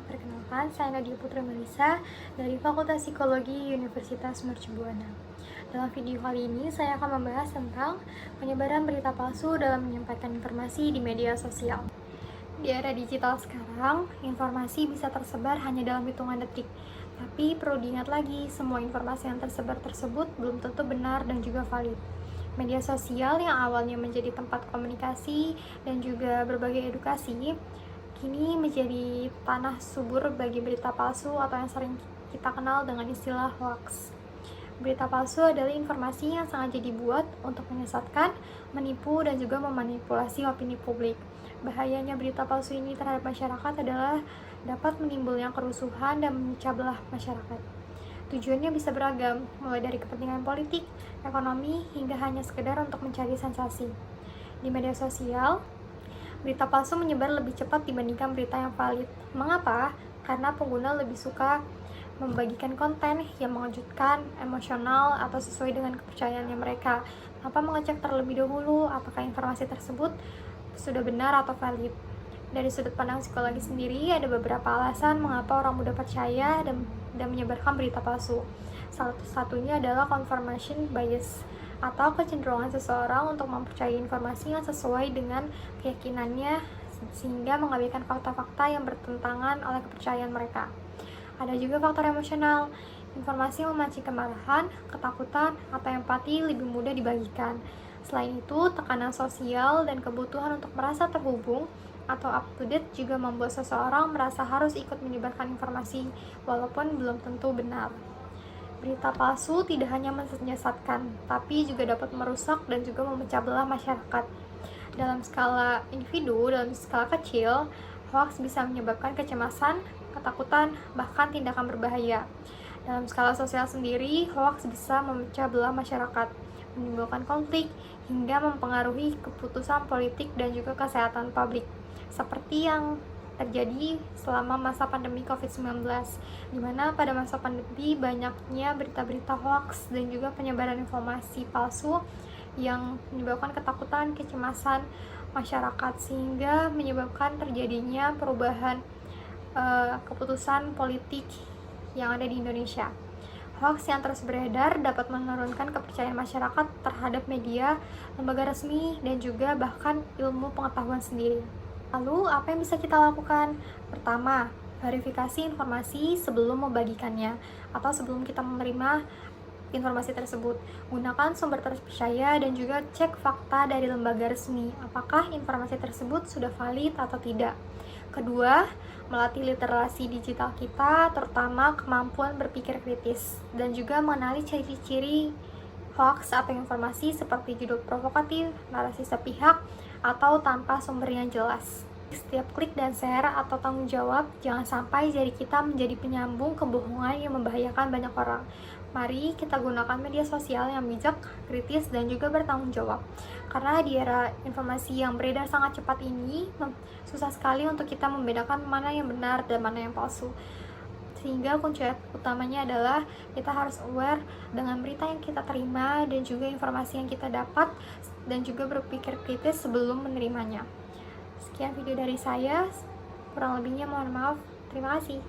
Perkenalkan, saya Nadia Putri Melisa dari Fakultas Psikologi Universitas Mercubuana. Dalam video kali ini, saya akan membahas tentang penyebaran berita palsu dalam menyampaikan informasi di media sosial. Di era digital sekarang, informasi bisa tersebar hanya dalam hitungan detik. Tapi perlu diingat lagi, semua informasi yang tersebar tersebut belum tentu benar dan juga valid. Media sosial yang awalnya menjadi tempat komunikasi dan juga berbagai edukasi, kini menjadi tanah subur bagi berita palsu atau yang sering kita kenal dengan istilah hoax. Berita palsu adalah informasi yang sengaja dibuat untuk menyesatkan, menipu, dan juga memanipulasi opini publik. Bahayanya berita palsu ini terhadap masyarakat adalah dapat menimbulkan kerusuhan dan memecah belah masyarakat. Tujuannya bisa beragam, mulai dari kepentingan politik, ekonomi, hingga hanya sekedar untuk mencari sensasi. Di media sosial, berita palsu menyebar lebih cepat dibandingkan berita yang valid. Mengapa? Karena pengguna lebih suka membagikan konten yang mengejutkan, emosional, atau sesuai dengan kepercayaannya mereka tanpa mengecek terlebih dahulu apakah informasi tersebut sudah benar atau valid. Dari sudut pandang psikologi sendiri, ada beberapa alasan mengapa orang mudah percaya dan menyebarkan berita palsu. Salah satunya adalah confirmation bias, atau kecenderungan seseorang untuk mempercayai informasi yang sesuai dengan keyakinannya sehingga mengabaikan fakta-fakta yang bertentangan oleh kepercayaan mereka. Ada juga faktor emosional. Informasi yang memancing kemarahan, ketakutan, atau empati lebih mudah dibagikan. Selain itu, tekanan sosial dan kebutuhan untuk merasa terhubung atau up to date juga membuat seseorang merasa harus ikut menyebarkan informasi walaupun belum tentu benar. Berita palsu tidak hanya menyesatkan, tapi juga dapat merusak dan juga memecah belah masyarakat. Dalam skala individu, dalam skala kecil, hoax bisa menyebabkan kecemasan, ketakutan, bahkan tindakan berbahaya. Dalam skala sosial sendiri, hoax bisa memecah belah masyarakat, menimbulkan konflik, hingga mempengaruhi keputusan politik dan juga kesehatan publik. Seperti yang terjadi selama masa pandemi COVID-19, di mana pada masa pandemi banyaknya berita-berita hoax dan juga penyebaran informasi palsu yang menyebabkan ketakutan, kecemasan masyarakat, sehingga menyebabkan terjadinya perubahan keputusan politik yang ada di Indonesia. Hoax yang terus beredar dapat menurunkan kepercayaan masyarakat terhadap media, lembaga resmi, dan juga bahkan ilmu pengetahuan sendiri. Lalu, apa yang bisa kita lakukan? Pertama, verifikasi informasi sebelum membagikannya atau sebelum kita menerima informasi tersebut. Gunakan sumber terpercaya dan juga cek fakta dari lembaga resmi. Apakah informasi tersebut sudah valid atau tidak? Kedua, melatih literasi digital kita, terutama kemampuan berpikir kritis dan juga mengenali ciri-ciri hoax atau informasi seperti judul provokatif, narasi sepihak, atau tanpa sumber yang jelas. Setiap klik dan share atau tanggung jawab, jangan sampai jari kita menjadi penyambung kebohongan yang membahayakan banyak orang. Mari kita gunakan media sosial yang bijak, kritis, dan juga bertanggung jawab. Karena di era informasi yang beredar sangat cepat ini, susah sekali untuk kita membedakan mana yang benar dan mana yang palsu. Sehingga kunci utamanya adalah kita harus aware dengan berita yang kita terima dan juga informasi yang kita dapat, dan juga berpikir kritis sebelum menerimanya. Sekian video dari saya, kurang lebihnya mohon maaf. Terima kasih.